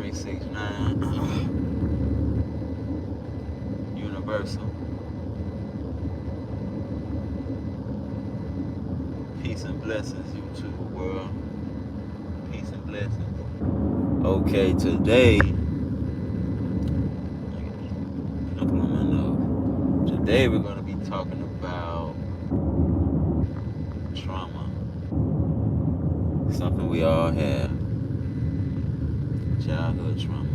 Michael369universal. Peace and blessings, YouTube world. Peace and blessings. Okay, today, pimple on my nose. Today we're going to be talking about trauma. Something we all have. Childhood trauma.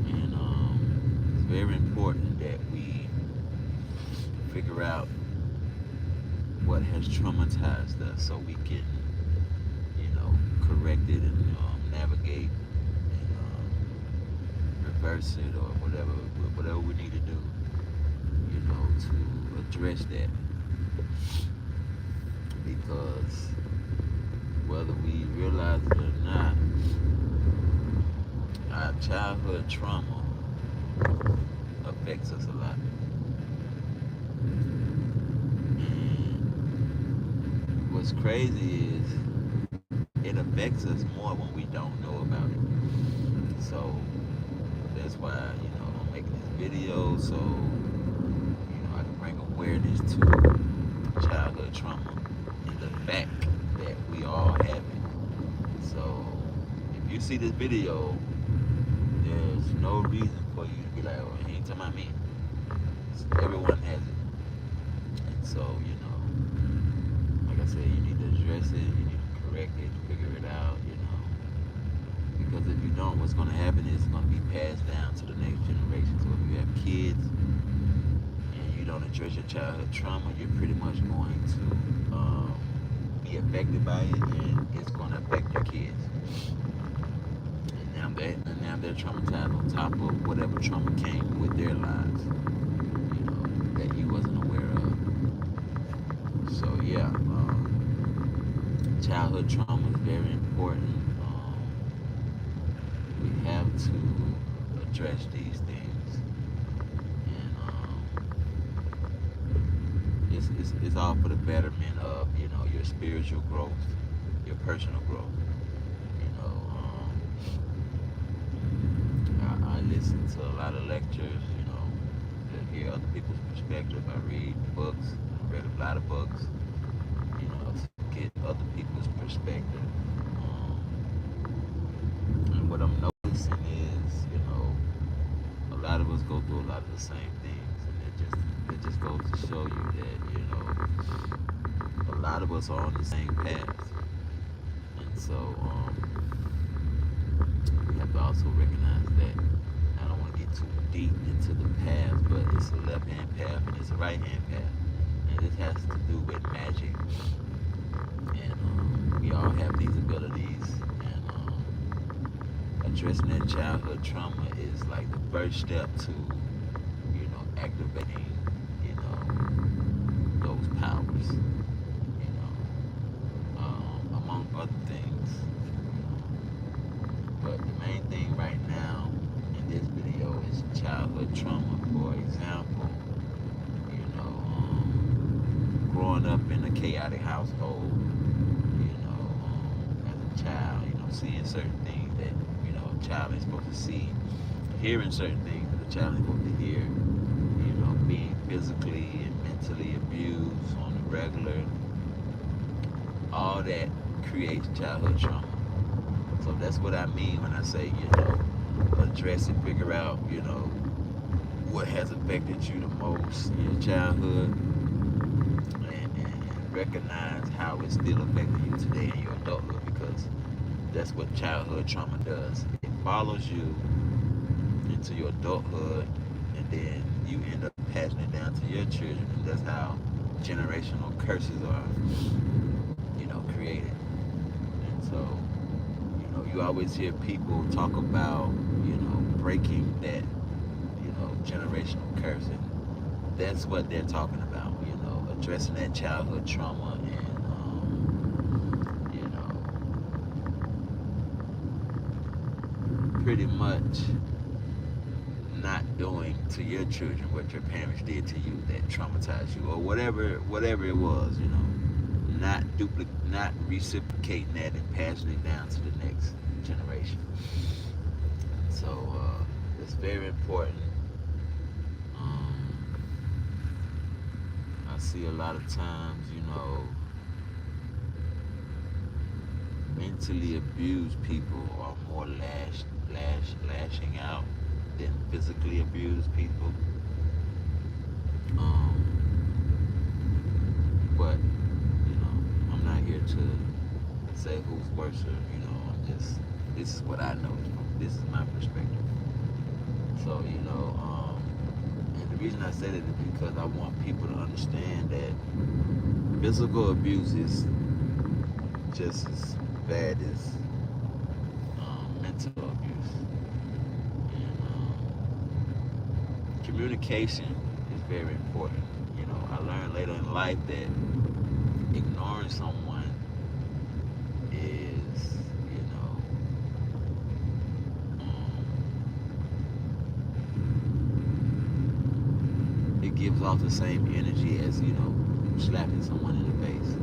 And it's very important that we figure out what has traumatized us so we can, correct it and navigate and reverse it or whatever we need to do, to address that. Because whether we realize it or not, our childhood trauma affects us a lot. And what's crazy is it affects us more when we don't know about it. So that's why, I'm making this video so, I can bring awareness to childhood trauma and the fact that we all have it. So if you see this video, there's no reason for you to be like, oh, he ain't talking about me. Everyone has it. And so, like I said, you need to address it, you need to correct it, figure it out, Because if you don't, what's going to happen is it's going to be passed down to the next generation. So if you have kids and you don't address your childhood trauma, you're pretty much going to be affected by it, and it's going to affect your kids. And now they're traumatized on top of whatever trauma came with their lives, that you wasn't aware of. So yeah, childhood trauma is very important. We have to address these things, and it's all for the betterment of your spiritual growth, your personal growth. I listen to a lot of lectures, to hear other people's perspective. I read books, I read a lot of books, to get other people's perspective. And what I'm noticing is, a lot of us go through a lot of the same things, and it just goes to show you that, a lot of us are on the same path. And so we have to also recognize that. I don't want to get too deep into the path, but it's a left-hand path and it's a right-hand path. And it has to do with magic. And we all have these abilities. And addressing that childhood trauma is like the first step to, activating, those powers, among other things. But the main thing right now in this video is childhood trauma. For example, growing up in a chaotic household, as a child, seeing certain things that, a child ain't supposed to see, hearing certain things that a child ain't supposed to hear, being physically and mentally abused on the regular, all that creates childhood trauma. So that's what I mean when I say, address it, figure out, what has affected you the most in your childhood, and recognize how it's still affecting you today in your adulthood, because that's what childhood trauma does. It follows you into your adulthood, and then you end up passing it down to your children, and that's how generational curses are, created. And so, you always hear people talk about, breaking that, generational curse, and that's what they're talking about, addressing that childhood trauma and, pretty much not doing to your children what your parents did to you that traumatized you, or whatever it was, not reciprocating that and passing it down to the next generation. So it's very important. Um, I see a lot of times, mentally abused people are more lashing out than physically abused people. Um, but I'm not here to say who's worse. I'm just this is what I know. This is my perspective. So and the reason I say that is because I want people to understand that physical abuse is just as bad as mental abuse. And communication is very important. I learned later in life that ignoring someone is, it gives off the same energy as, slapping someone in the face.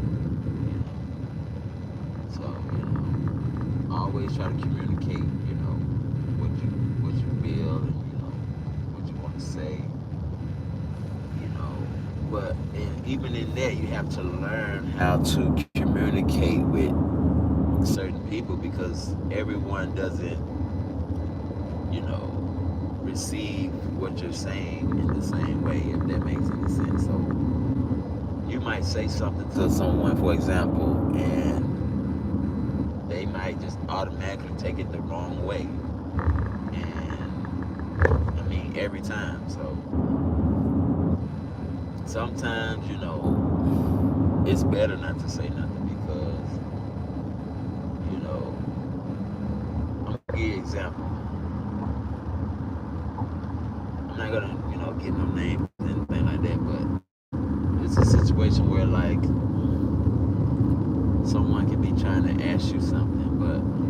So, always try to communicate, what you feel and, what you want to say, but even in that, you have to learn how to communicate with certain people because everyone doesn't, receive what you're saying in the same way, if that makes any sense. So you might say something to someone, for example, and they might just automatically take it the wrong way. And I mean, every time. So sometimes, it's better not to say nothing because, I'm gonna give you an example. I'm not gonna, get no names or anything like that, but it's a situation where like someone could be trying to ask you something, but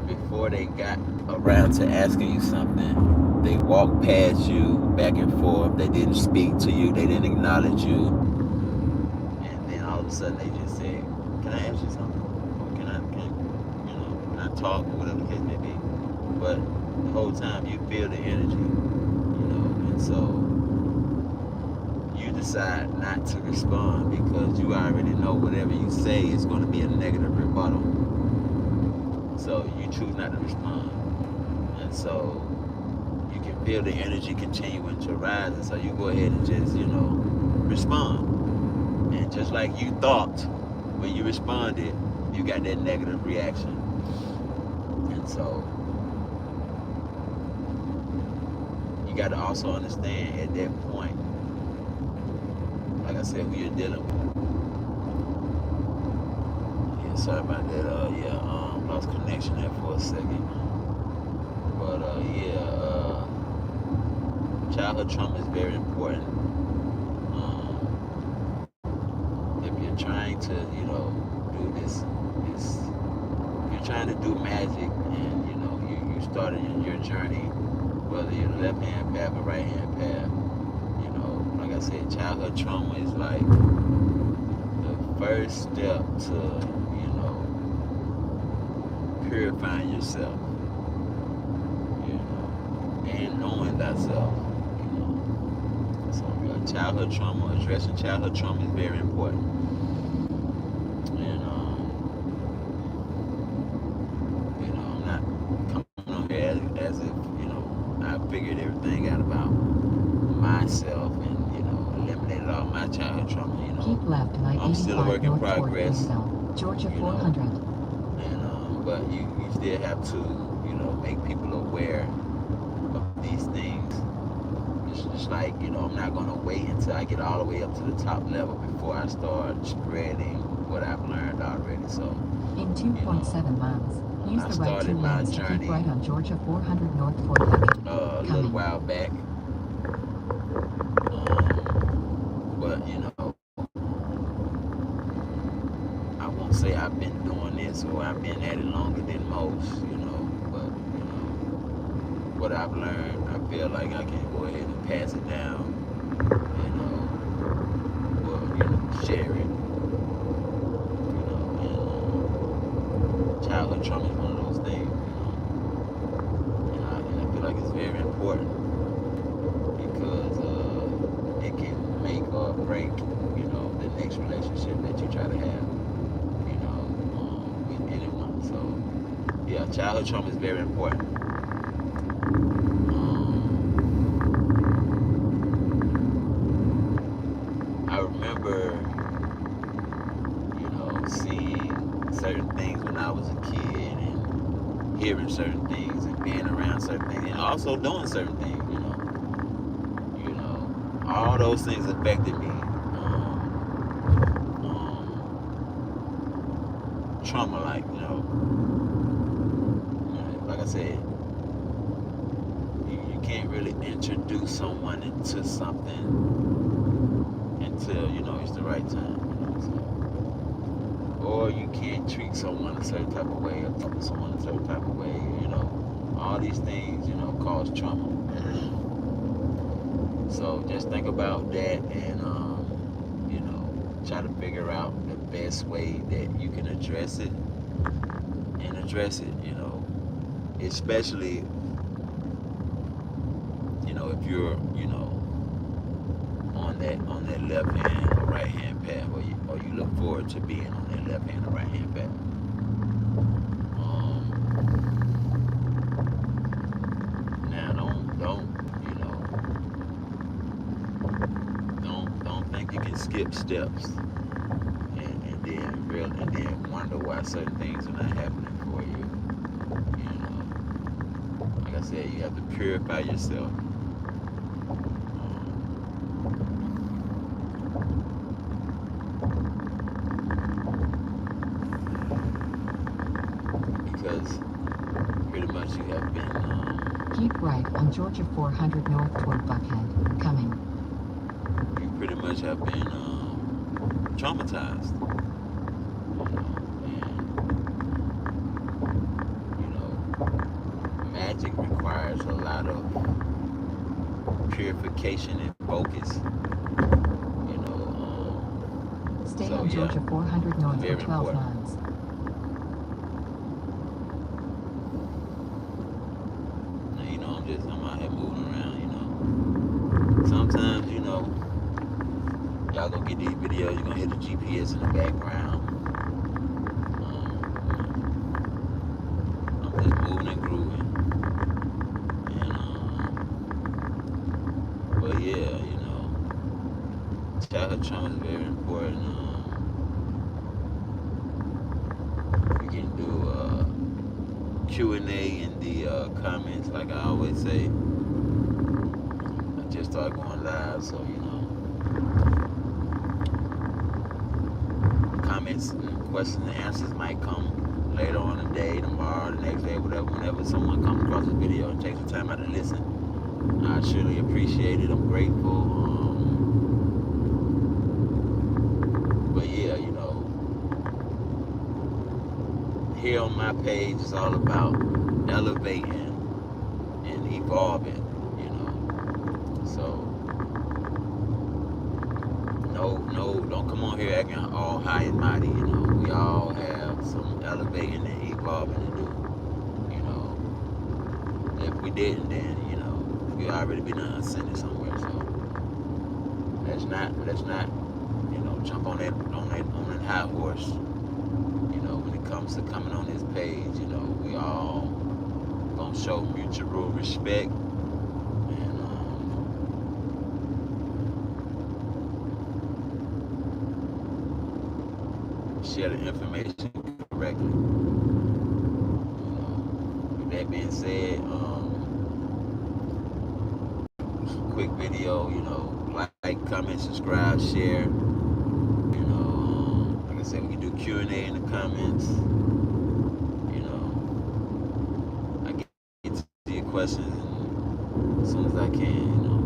before they got around to asking you something, they walked past you back and forth. They didn't speak to you. They didn't acknowledge you, and then all of a sudden they just said, "Can I ask you something? Or can I talk or whatever the case may be?" But the whole time you feel the energy, and so you decide not to respond because you already know whatever you say is going to be a negative rebuttal. So you choose not to respond. And so you can feel the energy continuing to rise. And so you go ahead and just, respond. And just like you thought when you responded, you got that negative reaction. And so you got to also understand at that point, like I said, who you're dealing with. Yeah, sorry about that. Lost connection there for a second. But childhood trauma is very important. If you're trying to, do this, if you're trying to do magic, and you started your journey, whether you're left hand path or right hand path. Like I said, childhood trauma is like the first step to, purifying yourself, and knowing thyself. So childhood trauma, addressing childhood trauma is very important. And I'm not coming on here as if, I figured everything out about myself and, eliminated all my childhood trauma. Keep left and I'm still a work in progress. Georgia 400. And but you still have to, make people aware of these things. Just like, I'm not gonna wait until I get all the way up to the top level before I start spreading what I've learned already. So in 2.7 miles, use the right two lanes to keep right on Georgia 400 North 45. A little while back. But I won't say I've been doing this or I've been at it longer than most, but what I've learned, I feel like I can go ahead and pass it down, or share it, and childhood trauma is one of break, the next relationship that you try to have, with anyone. So, yeah, childhood trauma is very important. I remember, seeing certain things when I was a kid and hearing certain things and being around certain things and also doing certain things, all those things affected me. Trauma, like I said, you can't really introduce someone into something until it's the right time. Or you can't treat someone a certain type of way or talk to someone a certain type of way. All these things cause trauma. So just think about that and try to figure out the best way that you can address it and address it. Especially if you're on that left hand or right hand path, or you look forward to being on that left hand or right hand path. Now don't think you can skip steps and then wonder why certain things are not happening for you. Like I said, you have to purify yourself. Because pretty much you have been keep right on Georgia 400 north toward Buckhead. Coming. You pretty much have been traumatized. And magic requires a lot of purification and focus. Stay on Georgia 400 north for 12 miles. I'm out here moving around, Sometimes, y'all gonna get these videos, you're gonna hear the GPS in the background. I'm just moving and grooving. And, but yeah, childhood trauma is very important. We can do Q&A in the comments, like I always say. I just started going live, so comments and questions and answers might come later on the day, tomorrow, the next day, whatever. Whenever someone comes across this video and takes the time out to listen, I surely appreciate it. I'm grateful. But yeah, here on my page is all about elevating and evolving, So don't come on here acting all high and mighty, We all have some elevating and evolving to do, If we didn't, then we already been ascended somewhere. So let's not jump on that high horse. When it comes to coming on this page, we all gonna show mutual respect and share the information correctly. With that being said, quick video, like, comment, subscribe, share. Like I said, we can do Q&A in the comments. I get to your questions as soon as I can,